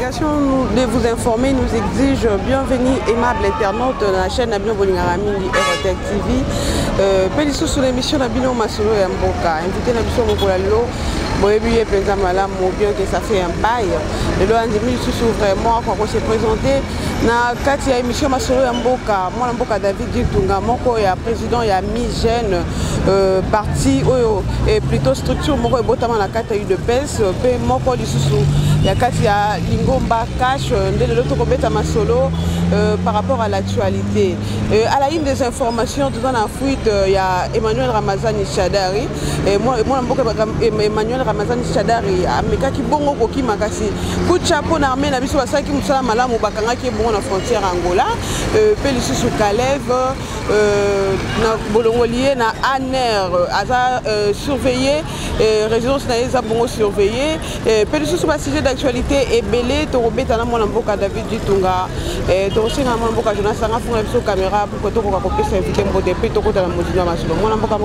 l'obligation de vous informer nous exige bienvenue aimable internaute de la chaîne Nabino Bolingaramini RTL TV. Pélisou sur l'émission Nabino Masolo et Mboka. Invité Nabino Mokolalo, Boébi et Président Malam, bien que ça fait un bail. Le loi Andimi sous vraiment quand on s'est présenté. Na Katia émission Masolo et Mboka. Moi Mboka David Ditunga, Moko et président et ami jeune parti et plutôt structure Moko et Botama la Katia de PES. Moko du sous. Il y a Katia Lingomba Cash, de l'autre Kobeta Masolo par rapport à l'actualité. À la une des informations, dans la fuite, il y a Emmanuel Ramazani Chadari. Et moi, Emmanuel Ramazani Chadari, Ameka qui bongo koki makasi. Coup de chapeau n'armé na biso basaki musala malamu bakanga qui est bon à la frontière Angola. Pélissu sous Kalev, na bolongolier na Aner, aza surveillé, résidence na eza bongo surveillé. Pélissu sous sujet d'actualité et belé, Torobé Tana Molamboka David Ditunga. Aussi, Molamboka Jonas Sanga font la caméra pour que tu puisses inviter Mbote, puis tu peux la musique à Masolo. Molamboka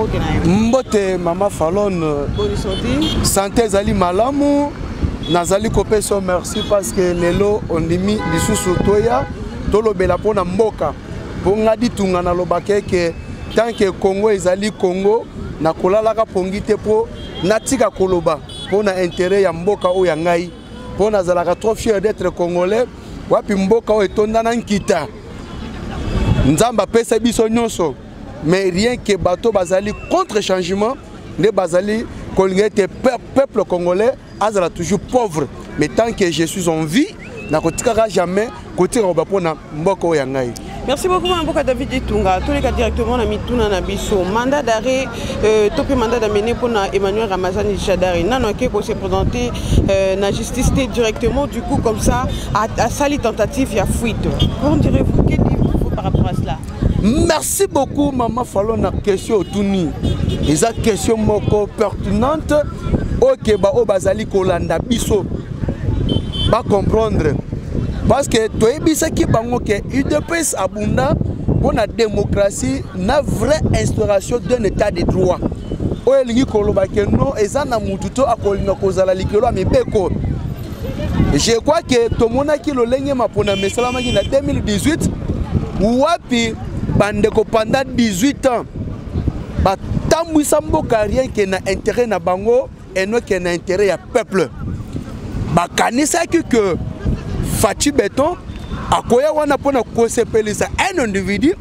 Mbote, Maman Fallon. Bonne sortie. Santé Zali Malamu. Nazali Kopé so merci parce que Lelo on dit mis lisusu toya tolo bela pona mboka. Bonga ditunga na lobake que tant que Congo ezali Congo na kolala ka pongite po natika koloba pona intérêt ya mboka o ya ngai. Pona zalaka trop fier d'être congolais. Wapi mboka o etonda na nkita. Nzamba pesa biso nyonso. Mais rien que bateau bazali contre changement, ne bazali kolingete peuple congolais azala toujours pauvre. Mais tant que je suis en vie, na kotikaka jamais kotika obapona mboka o ya ngai. Merci beaucoup Mboka David Ditunga. Tous les cas directement na mituna na biso. Mandat d'arrêt topé mandat d'amener pour Emmanuel Ramazani Chadari. Nano ke ko se présenter na justice directement du coup comme ça à sali tentative ya fuite. Comment direz-vous que dites-vous par rapport à cela? Merci beaucoup Maman Fallon na question otuni. Eza question moko pertinente OK ba o bazali kolanda biso. Ba comprendre. Parce que toi bisaki bango ke UDPS abunda pour la démocratie na vraie instauration d'un état de droit. O elingi koloba ke non ezana mututo akolinga kozala likelo amebeko. Je crois que tout le monde qui le lenge mapona mesalama ki na 2018 wapi bandeko pendant 18 ans ba tambwisa mboka rien que na intérêt na bango et non que na intérêt ya peuple. Ba kanisa que Fachi Béton, à quoi on a pour un individu,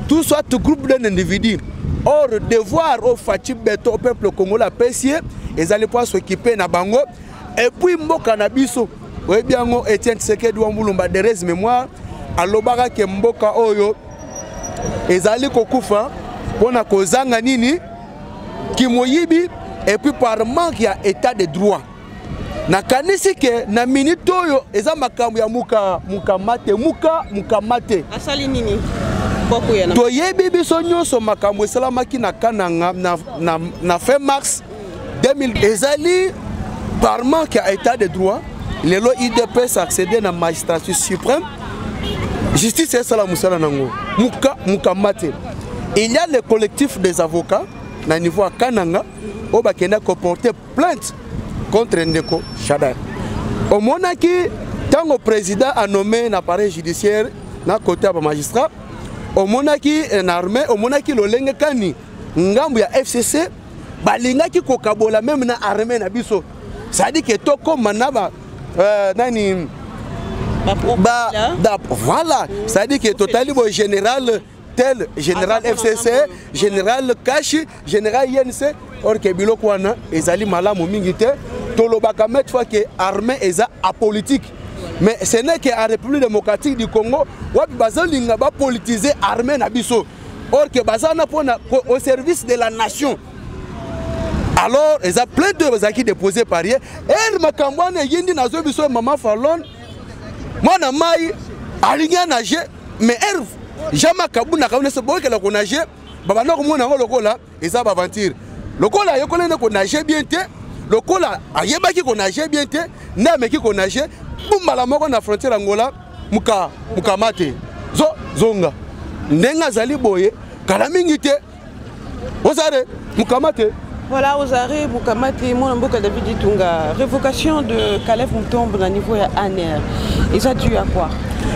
tout soit tout groupe d'un individu. Or, devoir au Fachi Béton, au peuple congolais, apprécier, ils allaient pouvoir s'occuper na bango. Et puis, Mboka Nabiso, oui, bien, Etienne Tshisekedi Wambulumba de res mémoire, à l'obara que Mboka Oyo, ils allaient kokufa, pour na kozanga nini, qui moyibi, et puis par manque, il y a état de droit. Na kanisi ke na minute oyo eza makambo ya mukamate asali nini boku ya na to yebi biso nyonso makambo esalamaki na kananga na fin mars 2000 ezali par manque à état de droit lelo IDPS accéder na magistrature suprême justice esala musala nango mukamate. Il y a le collectif des avocats na niveau à kananga o bakenda ko porter plainte contre Ndeko Chadari. Au monaki, tant que le président a nommé un appareil judiciaire na côté à magistrat, au monaki en armée, au monaki le lenge kani ngambu ya FCC, balinga ki kokabola même na armée na biso. Ça dit que toko manaba nani voilà, ça dit que totali bo général tel général FCC, général Kashi, général INC, or que biloko wana ezali malamu mingi te. Tolobaka mettre fois que l'armée est apolitique. Mais ce n'est qu'en République démocratique du Congo, wapi bazolinga ba politiser l'armée na biso. Or que bazana au service de la nation. Alors, ils ont plein de qui déposé par hier. Et makambwane yindi nazo biso Maman Fallon. Moi na mai alinga nager mais elle jamais kabuna kabuna se boke la ko nager. Baba na ko mona lokola eza ba aventure. Lokola yokola na ko nager bien te. Le cola a yebaki qu'on nageait bien te, n'a mais qui qu'on nageait, boum la mort na frontière Angola, mukamate, zonga, nenga zali boye, kalamingite, osare, mukamate, Voilà, aux arrêts, Boukamati, mon Mboka David Itunga, révocation de Caleb Moutombe au niveau de ANR. Et ça dû à quoi?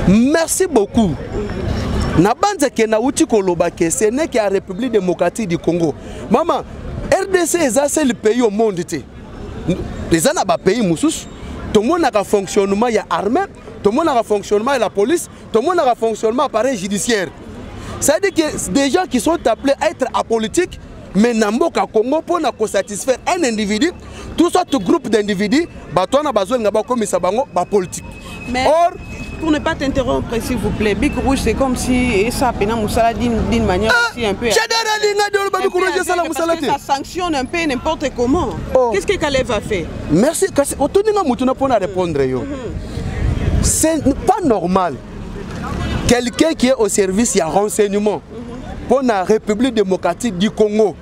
Merci beaucoup. Nabanza Kena Uchi Kolobake, ce n'est que la République démocratique du Congo. Maman, RDC est le pays au monde. Les gens n'ont pas pays, Moussous. Tout le monde a un fonctionnement, il y a l'armée, tout le monde a un fonctionnement, il y a la police, tout le monde a un fonctionnement appareil judiciaire. Ça veut dire que des gens qui sont appelés à être apolitiques, mais Namboka Congo pour satisfaire un individu, tout ce groupe d'individus, on a besoin de politique. Mais or, pour ne pas t'interrompre, s'il vous plaît, Big Rouge, c'est comme si ça pénal Moussala d'une manière aussi un peu. Ça sanctionne un peu n'importe comment. Qu'est-ce que Caleb a fait? Merci. Pour répondre. C'est pas normal. Quelqu'un qui est au service, il y a renseignement pour la République démocratique du Congo.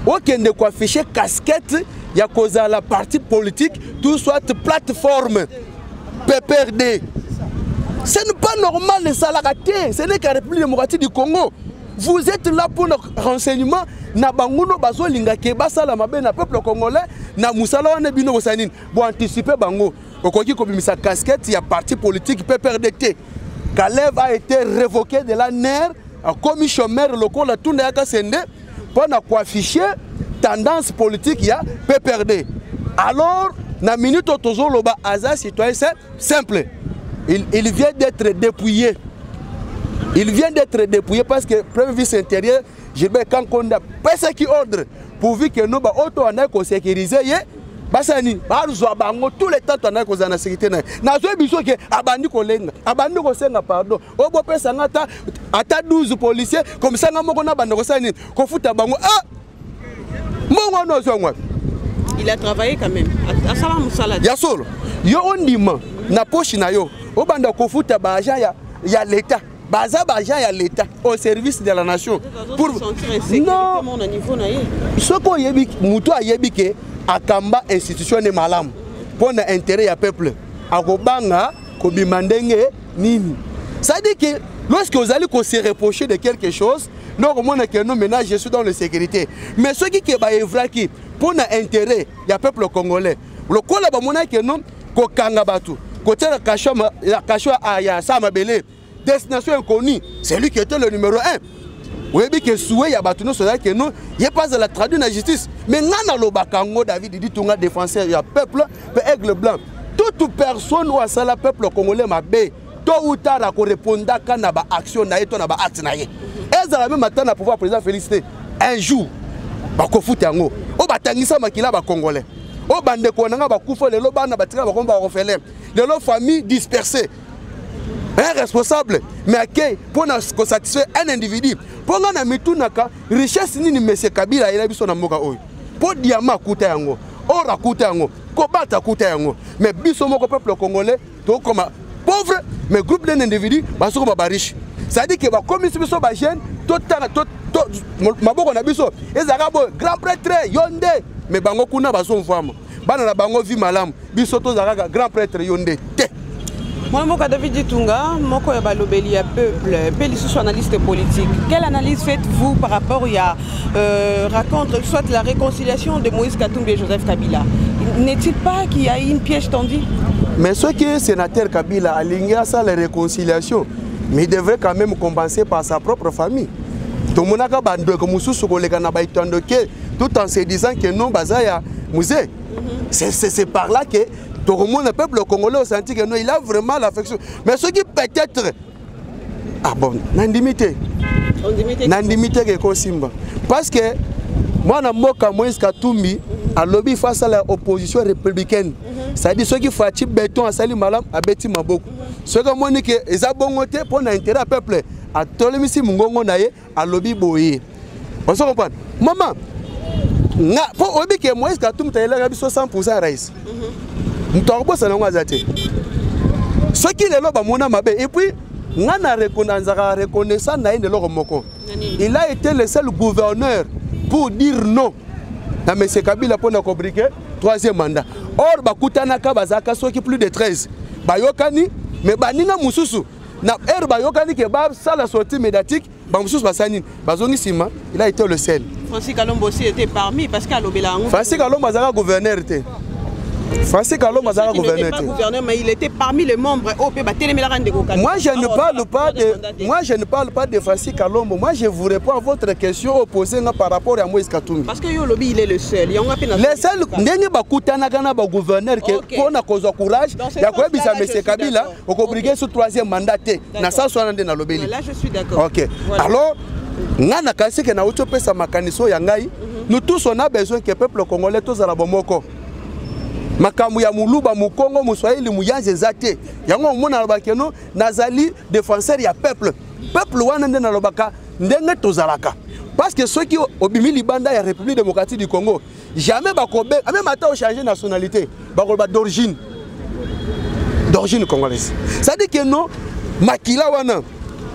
Aucun de quoi afficher casquette, il y a cause à la partie politique, tout soit plateforme PPRD. Ce n'est pas normal les salariés, ce n'est qu'à la République démocratique du Congo. Vous êtes là pour le renseignement, na banguno bazo lingake basala mabe na peuple congolais, na musala wana bino bosanine. Pour anticiper bango, okoki ko bimisa casquette, il y a parti politique PPRD. Caleb a été révoqué de la NER, a commis chômeur local, tout n'est qu'à sende pour afficher tendance politique, il y a PPRD. Alors, na minute toujours le bas Aza citoyen, c'est simple. Il vient d'être dépouillé. Il vient d'être dépouillé parce que le premier vice-intérieur, Gilbert Kankonda, personne qui ordre, pourvu que nous, auto en a sécurisé, basani baruzo bango tous les temps tona ko zana sécurité na nazo biso ke abandi ko lenga abandi ko senga pardon obo pesa ngata ata 12 policiers comme ça ngamoko na bando ko sani ko futa bango ah mongo no zongwa. Il a travaillé quand même à Salam Moussala ya solo yo ondima na poche na yo obanda ko futa ba agent ya l'état baza ba agent ya l'état au service de la nation pour non mon niveau na ye soko yebi muto ayebi ke akamba institution de malam pour l'intérêt du peuple akobanga kobimandenge nini. Ça dit que lorsque vous allez se reprocher de quelque chose, non comment que nous maintenant je suis dans la sécurité, mais ceux qui ba evraki pour l'intérêt du peuple congolais le kola ba mona que non ko kanga batu ko tela kashoma la kashwa aya sama belé destination inconnue, c'est lui qui était le numéro 1. Oui, mais que souhait ya batuno so que non, il pas de la traduire la justice. Mais ngana lo bakango David dit tunga défenseur ya peuple, pe aigle blanc. Toute personne ou à la peuple congolais mabe, tôt ou tard à répondre kana ba action na yeto na ba acte na ye. Ezala même matin na pouvoir président féliciter un jour ba ko futango. O batangisa makila ba congolais. O bande ko nanga ba kufa lelo bana batika ba komba refélé. Lelo famille dispersée. Un responsable, mais pour satisfaire un individu, pour nga na mitunaka richesse nini monsieur Kabila ila biso na moka oyo. Pour diamant kuta yango, or akuta yango, kobata kuta yango. Mais biso moko peuple congolais, to comme pauvre, mais groupe d'un individu, baso comme ba riche. Ça dit que ba commission biso ba jeune, to maboko na biso, ezaka bo grand prêtre yonde, mais bango kuna baso mfama. Bana na bango vi malamu, biso to zaka grand prêtre yonde. Moi, David Itunga, moko ya balobeli ya peuple, Pélisou analyste politique. Quelle analyse faites-vous par rapport à raconte soit la réconciliation de Moïse Katumbi et Joseph Kabila? N'est-il pas qu'il y a une piège tendue? Mais ce qui est sénateur Kabila a ligné à ça la réconciliation, mais il devrait quand même compenser par sa propre famille. Tout le monde a tout en se disant que non, Bazaya, musée. C'est par là que tout le monde, le peuple congolais, a senti que non, il a vraiment l'affection. Mais ce qui peut-être. Ah bon, n'indimité. N'indimité que Kosimba. Parce que moi, je suis Moïse Katumbi, à lobby face à l'opposition républicaine. C'est-à-dire ceux qui font un béton à Salim Malam, à Betty Mabok. Ceux qui ont dit qu'ils ont bon côté pour l'intérêt du peuple. À Tolemisi Mungongo Naye, à lobby Boye. On se comprend. Maman, pour obi que Moïse Katumbi a 100% raïs. Nous avons ça dans ce qui est là, et puis, il a été le seul gouverneur pour dire non. Na M. Kabila pour nous combriquer troisième mandat. Or, Bakutana Kabazaka, ceux qui plus de 13. Bayokani, mais Banina Moussousou. na herba yokani ke ba sala sortie médiatique ba mususu basani bazongi sima il a été le seul. Francis Kalombo aussi était parmi parce qu'à l'obéla. Francis Kalombo azaka gouverneur était. Francis Kalombo azaka gouverneur était. Gouverneur mais il était parmi les membres au P Moi je ne parle pas de Francis Kalombo. Moi je vous réponds à votre question opposée par rapport à Moïse Katumbi. Parce que yo lobby il est le seul. Le seul ndenge bakutana kana ba gouverneur que pona kozo courage ya koyebisa monsieur Kabila okobriguer sur 3e mandat na ça soit na lobeli. Là je suis d'accord. OK. Alors ngana kasi ke na utopesa makaniso ya ngai nous tous on a besoin que peuple congolais tous ala bomoko. Makamu ya muluba mukongo muswahili muyanze zate yango mona bakeno nazali défenseur ya peuple wana nde na lobaka ndenge tozalaka parce que ceux qui obimi libanda ya République démocratique du Congo jamais bakobe même ata changer nationalité bakoba d'origine congolaise ça dit que non makila wana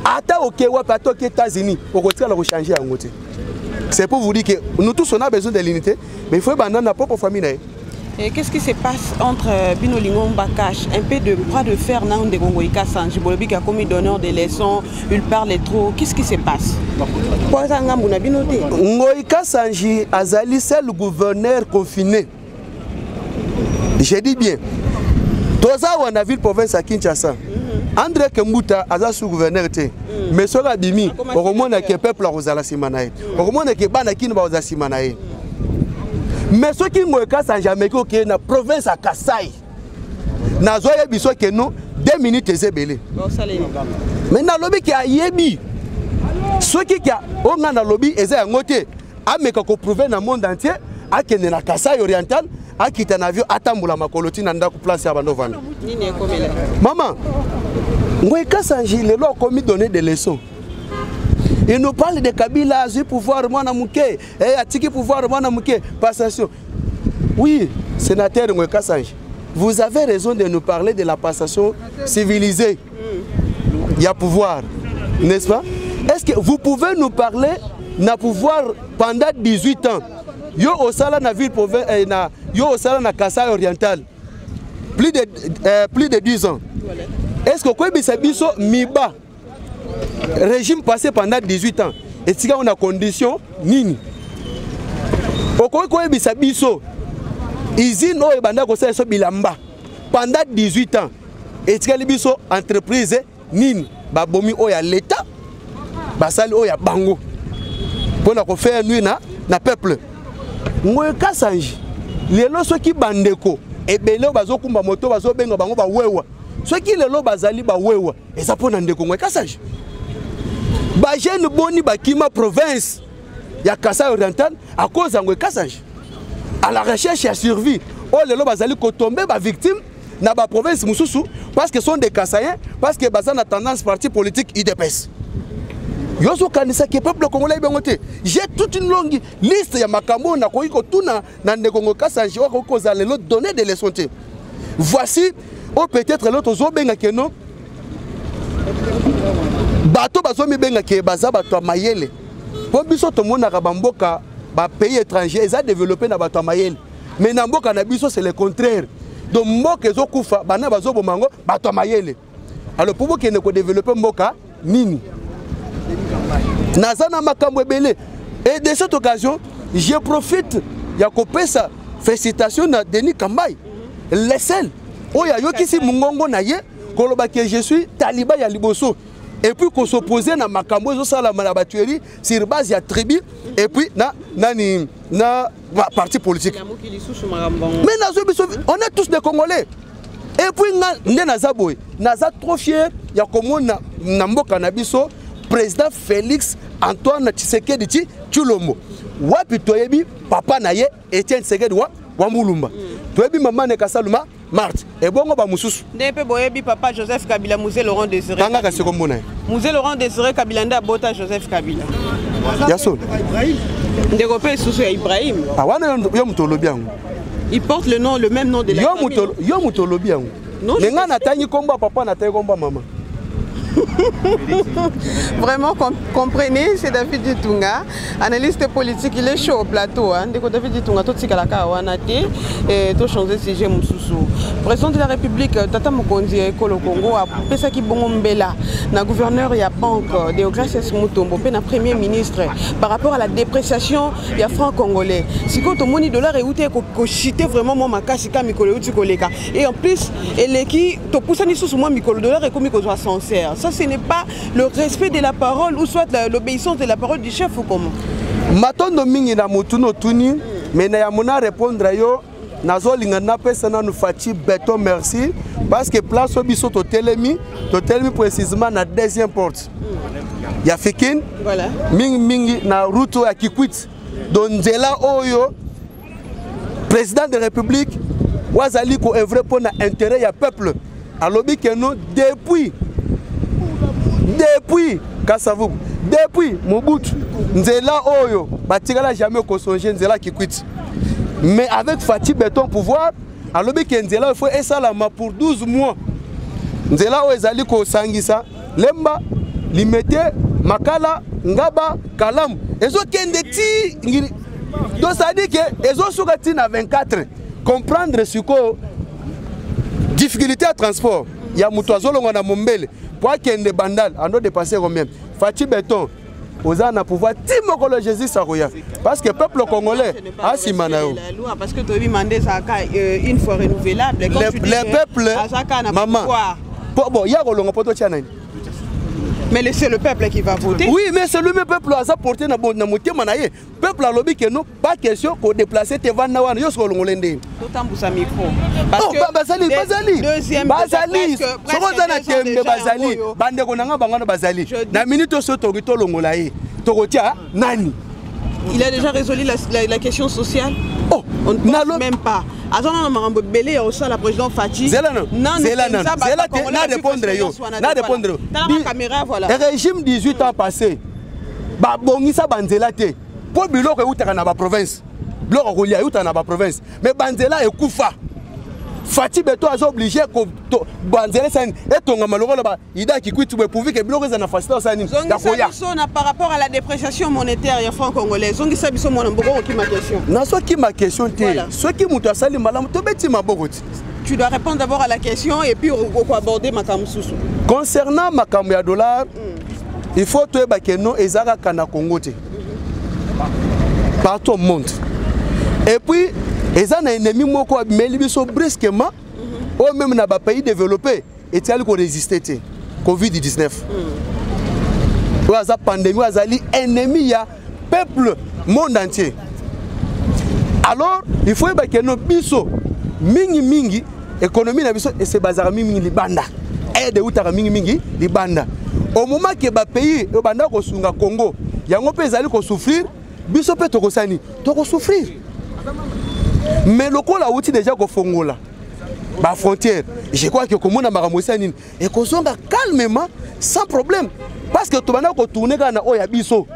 ata okewa pato ke États-Unis okotika la changer yango te. C'est pour vous dire que nous tous on a besoin de l'unité mais il faut banana na propre famille. Et qu'est-ce qui se passe entre Bino Lingomba Cash, un peu de bras de fer dans des Gongoïka Sanji Bolobi qui a commis d'honneur des leçons, il parle trop. Qu'est-ce qui se passe? Ngoïka Sanji Azali, c'est le gouverneur confiné. Je dis bien. Toza on a vu province à Kinshasa. André Kembuta aza sous-gouverneur te. Mais soka bimi, au monde que peuple a osala simanae. Au monde que bana kin ba osala simanae. Mais ceux qui m'ont cassé en Jamaïque, qui est dans la province à Kassai, na zoya biso que non 2 minutes et zébélé. Mais na lobby qui a yebi, ceux qui a on a lobby et zé ngote, a meka ko prouver dans le monde entier, a kene na Kassai oriental, a quitté un avion atambula makoloti nanda ku place ya bandovana. Maman, ngoy Kassanji le lo commis donner des leçons. Il nous parle de Kabila, du pouvoir, moi, et Atiki pouvoir, moi, passation. Oui, sénateur Ngoïka Sanji, vous avez raison de nous parler de la passation civilisée. Il y a pouvoir, n'est-ce pas? Est-ce que vous pouvez nous parler de pouvoir pendant 18 ans? Yo au Sala na ville province, yo au Sala na Kassai oriental, plus de 10 ans. Est-ce que vous pouvez biso miba? Régime passé pendant 18 ans. Et si on a condition, nini. Okoye bisabiso. Usine o ebanda ko so bilamba. Pendant 18 ans. Et si biso entreprise nini. Ba bomi o ya l'État. Ba sali o ya bango. Pona ko faire nuit na peuple. Ngoïka Sanji. Lelo so ki bandeko. Ebele bazo kumba moto bazo benga bango ba wewa. So ki lelo bazali ba wewa. Et ça pona ndeko Ngoïka Sanji. Ba jeune boni bakima province ya Kassai oriental à cause de Ngoïka Sanji. À la recherche et survie. Oh lelo bazali ko tomber ba victime na ba province mususu parce que sont des Kassaïens parce que bazana tendance parti politique IDPS. Yoso kanisa ke peuple congolais bengote. J'ai toute une longue liste ya makambo na koiko tuna na ndeko Ngoïka Sanji wa ko za lelo donner des leçons. Voici ou peut-être l'autre zo benga ke non. Bato bazomi benga ke baza bato mayele. Po biso to mona ka bamboka ba pays étranger ils ont développé na bato mayele. Mais na mboka na biso c'est le contraire. Donc mboka ezo kufa bana bazo bomango bato mayele. Alors pour que ne ko développer mboka nini. Nazana makambo ebele. Et de cette occasion, je profite ya kopesa félicitations na Denis Kambai. Le seul oya yokisi mungongo na ye koloba que je suis taliban ya liboso. Et puis qu'on s'opposait na makambo zo sala na batuerie sur base ya tribu et puis na parti politique. Mais on est tous des Congolais. Et puis naza trop fier ya komona na mboka na biso président Félix Antoine Tshisekedi Tshilombo. Wapi toyebi papa na ye Etienne Tshisekedi wa Mulumba. Toyebi maman ne Kasaluma Marthe et bongo ba mususu ndep boyebi papa Joseph Kabila Musée Laurent Désiré kanga ka sekombona Musée Laurent Désiré Kabila nda bota Joseph Kabila yaso ndeko pe susu ya Ibrahim awana yo mutolobi yango il porte le même nom de la famille yo mutolobi yango mais nga na tangi komba papa na tangi komba maman Vraiment, comprenez, c'est David Ditunga, analyste politique, il est chaud au plateau. David Ditunga, tout ce qu'il a fait, et tout changer de sujet. Président de la République, Tata Mokonzi, Ekolo Congo, a pensé qu'il bon mbela, na gouverneur, il y a banque, Deogracias Mutombo, na premier ministre, par rapport à la dépréciation, il y a franc congolais. Si quand on monnaie dollar est outé, qu'on chité vraiment mon makasika mikolo utikoleka. Et en plus, et qui, to poussa ni sous moi mikolo dollar et comme qu'on soit sincère. Ça, ce n'est pas le respect de la parole ou soit l'obéissance de la parole du chef ou comment. Matondo mingi na mutuno tuni, mais na yamuna répondre yo. Nazo lingana pesa na nous Fati Beton merci parce que place obiso to telemi précisément na deuxième porte. Ya Fikine voilà mingi na route ya Kikwit donzela oyo président de la République wazali ko œuvrer pour na intérêt ya peuple alobi que nous depuis Kasavu depuis Mobutu nzela oyo batikala jamais ko songer nzela Kikwit. Mais avec Fati Beton pouvoir, alors que Nzela il faut esalama pour 12 mois. Nzela o ezali ko sangisa, lemba, limete, makala, ngaba, kalam. Ezo kende ti donc ça dit que ezo sukati na 24. Comprendre ce que difficulté à transport. Il y a mutuazolo ngona mombele. Pour kende bandal, ando dépasser combien? Fati Beton Ozana pouvoir timokolo Jésus Saroya parce que le peuple congolais a si manao parce que tu as demandé ça une fois renouvelable le peuple maman bon ya kolonga poto tiana mais c'est le peuple qui va voter. Oui, mais c'est le même peuple qui a porté na motema na ye. Peuple a lobby que non pas question ko déplacer te vana wana yo so longolende. Autant pour sa micro. Parce que bazali deuxième bazali soko za na tembe bazali bande ko nanga bangana bazali na minute so to to longola ye to kotia nani. Il a déjà résolu la question sociale. Oh, on ne pense même pas. Attends, on a belé au sein la président Fati. C'est là non. C'est là non. C'est là que na répondre yo. Na répondre. La caméra voilà. Le régime 18 ans passé. Ba bongisa banzela te. Po biloko utaka na ba province. Biloko kolia utaka na ba province. Mais banzela ekufa. Fati Beton a obligé ko banzela san etonga maloko ba ida Kikwit pour que biloko za na facilité sani. Dakoya. Par rapport à la dépréciation monétaire ya franc congolais. Zongi sabiso mona mboko ki ma question. Na so ki ma question te. So ki mutu asali malamu to beti maboko ti. Tu dois répondre d'abord à la question et puis on va aborder Makam Soussou. Concernant Makam ya dollar, il faut que bakeno ezaka kana Congo te. Partout au monde. Et puis ils ont un ennemi moko abimeli biso brusquement ou même na ba pays développés et tiali ko résister te Covid-19. Oza pandémie azali ennemi ya peuple monde entier. Alors il faut que no biso mingi économie na biso et c'est bazar mingi libanda. Aide utaka mingi libanda. Au moment que ba pays o banda ko sunga Congo, yango pe ezali ko souffrir, biso pe to ko sani, to ko souffrir. Mais le coup là où tu déjà go fongola ba frontière, je crois que comme on a maramosani et qu'on songa calmement sans problème parce que to banda ko tourner kana oya biso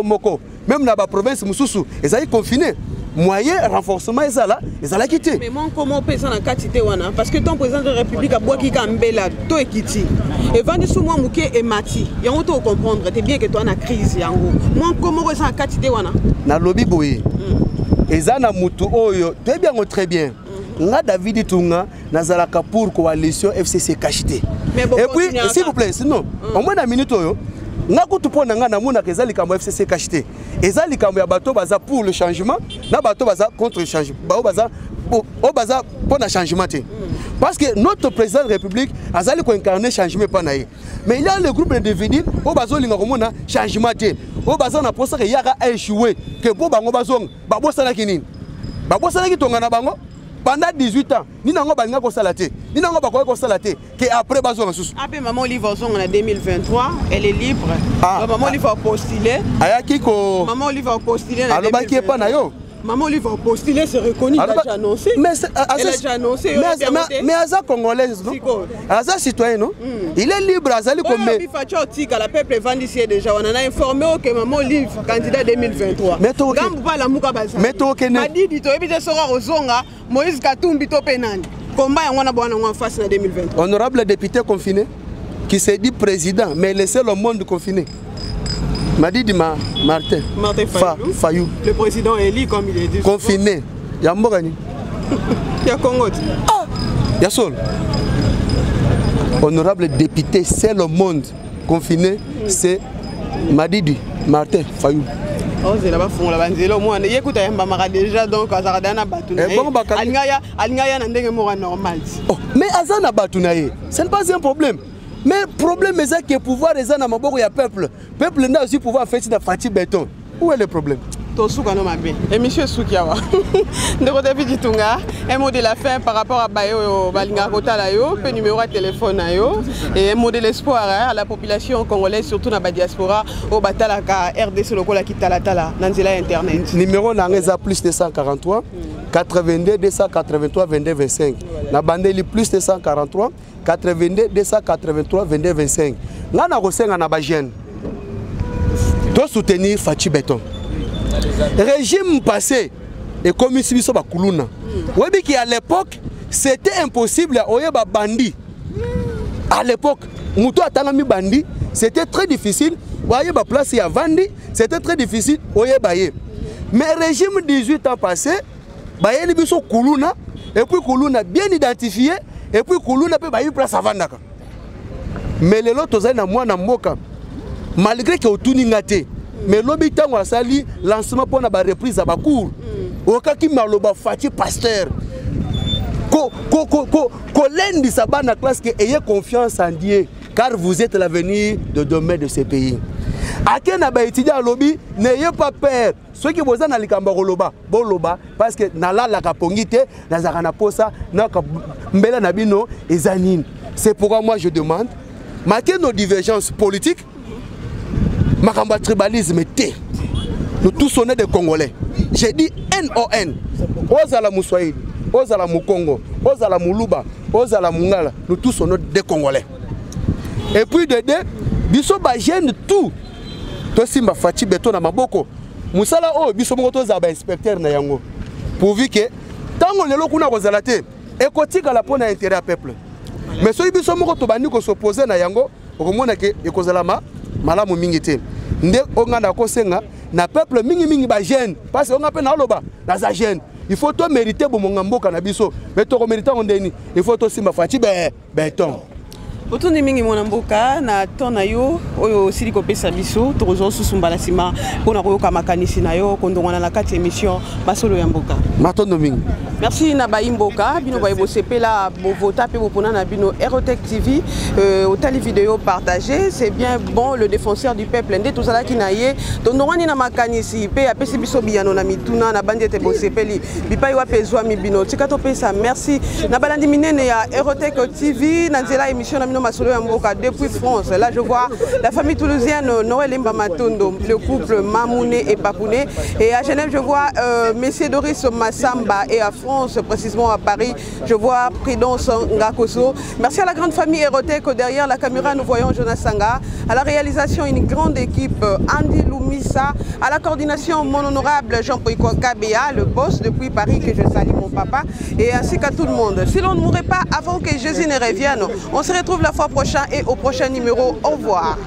moko même na ba province mususu ezali confiné moyen renforcement ezala quitté. Mais moi comment président na katité wana parce que ton président de la République a boaki kambela to ekiti et vandi sou moi muke et mati yango to comprendre t'es bien que toi na crise yango moi comment président na katité wana na lobby boye ezana mutu oyo très bien nga David Tunga nazalaka pour coalition FCC Kachité et puis s'il vous plaît sinon au moins na minute oyo nga kutu pona nga na mona kezali kambo FCC Kachité ezali kambo ya bato baza pour le changement na bato baza contre le changement baza pour le changement parce que notre président de la République azali ko incarner changement pas naïe mais il y a le groupe de David o bazo linga komona changement te o baza na posa que yaka échoué que bo bango bazong babosana kinini babosana ki tonga na bango pendant 18 ans ni nango balinga ko salate ni nango bakoy ko salate que après bazong susu après maman Olive Ozong en 2023 elle est libre maman Olive a postulé ayaki ko maman Olive a postulé alors ba ki pa na yo maman Olive a postulé, c'est reconnu, il a déjà annoncé. Elle a déjà annoncé. Mais Aza congolaise, non? Aza citoyen, non? Il est libre, Azali comme. Mais la peuple vendissait déjà. On en a informé que maman Olive, candidat 2023. Mais toi, Moïse Katumbi to penani. Combat on a bon en face en 2023. Honorable député confiné. qui s'est dit président, mais laissez le monde confiné. Madidi Martin Fayou. Le président élu, comme il est dit. Confiné. Il y a Mbogani. Il y a Congo. Ah, il y a Sol. Honorable député, c'est le monde confiné, c'est Madidi Martin Fayou. Oh, c'est là-bas, fond là-bas. C'est là, moi, écoute, déjà donc, Azardana Batounaye. Alingaya n'a pas normal. Mais Azana Batounaye, ce n'est pas un problème. Mais le problème est que le pouvoir est dans le peuple. Le peuple n'a aussi pouvoir faire de Fatih Béton. Où est le problème? Et monsieur Soukiawa, un mot de la fin par rapport à Bayo, Balinga Kotalayo, un numéro de téléphone, et un mot de l'espoir à la population congolaise, surtout dans la diaspora, au Batalaka, RDC, le Kola Kitalatala, dans Internet. Numéro n'a plus de 143, 82 283 22 25. La bande est plus de 143, 82 283 22 25. Là, on a reçu un abagène. Doit soutenir Fatih Béton. Régime passé et comme ici biso ba kuluna. Webi qui à l'époque c'était impossible oyeba bandi. À l'époque, muto atangami bandi, c'était très difficile. Oyeba place ya vandi, c'était très difficile oyeba ye. Mais régime 18 ans passé, ba yeli biso kuluna et puis kuluna bien identifié et puis kuluna pe ba yi place avandaka. Mais les lotos na mwana mboka malgré que otuni ngate. Mais l'habitant a sali lancement pour la reprise à Bakour. Au cas qui m'a le Fatih Pasteur. L'un sa bande classe que ayez confiance en Dieu, car vous êtes l'avenir de demain de ce pays. À qui n'a pas étudié à lobby, n'ayez pas peur. Ceux qui vous en allez loba, bon loba, parce que nala la capongite, nazarana posa, naka mbela nabino et zanine. C'est pourquoi moi je demande, marquez nos divergences politiques. Makamba tribalisme était. Nous tous sommes des Congolais. J'ai dit NON. Ozala Moussoïd, Ozala Moukongo, Ozala Moulouba, Ozala Mungala. Nous tous sommes des Congolais. Et puis de deux, biso ba gêne tout. To simba Fatih Béton na maboko. Musala o biso moko to za ba inspecteur na yango. Pourvu que tango lelo kuna kozala te, ekotika la pona intérêt à peuple. Mais so biso moko to bandi ko s'opposer na yango, okomona ke ekozala malamu mingi te. Nde onga na kosenga na peuple mingi ba jeune parce que on appelle na loba na za jeune il faut to mériter bo mboka na biso mais to ko mériter ondeni il faut to simba Fatih Béton. Autour mingi mboka na tona yo oyo siliko pesa biso tozo susumbala sima pona koyoka makanisi na yo kondongana na kati émission masolo ya mboka. Matondo mingi. Merci na Mboka bino ba sepela bo vota pe bo pona na bino Aerotech TV otali vidéo partagée, c'est bien bon le défenseur du peuple ndé tozala kinaye tondongani na makanisi pe apesi biso biyano na mituna na bandete bo sepeli bipai wa pezwa mi bino tikato pesa. Merci na balandi minene ya Aerotech TV na nzela émission na Masolo ya Mboka depuis France. Là je vois la famille toulousienne Noël Mbamatondo, le couple Mamouné et Papouné. Et à Genève je vois Messieurs Doris Massamba et à France, précisément à Paris, je vois Prudence Ngakoso. Merci à la grande famille Aerotech. Derrière la caméra nous voyons Jonas Sanga. À la réalisation une grande équipe Andy Lumisa. À la coordination mon honorable Jean-Paul Kabea, le boss depuis Paris que je salue mon papa. Et ainsi qu'à tout le monde. Si l'on ne mourrait pas avant que Jésus ne revienne, on se retrouve la fois prochaine et au prochain numéro. Au revoir.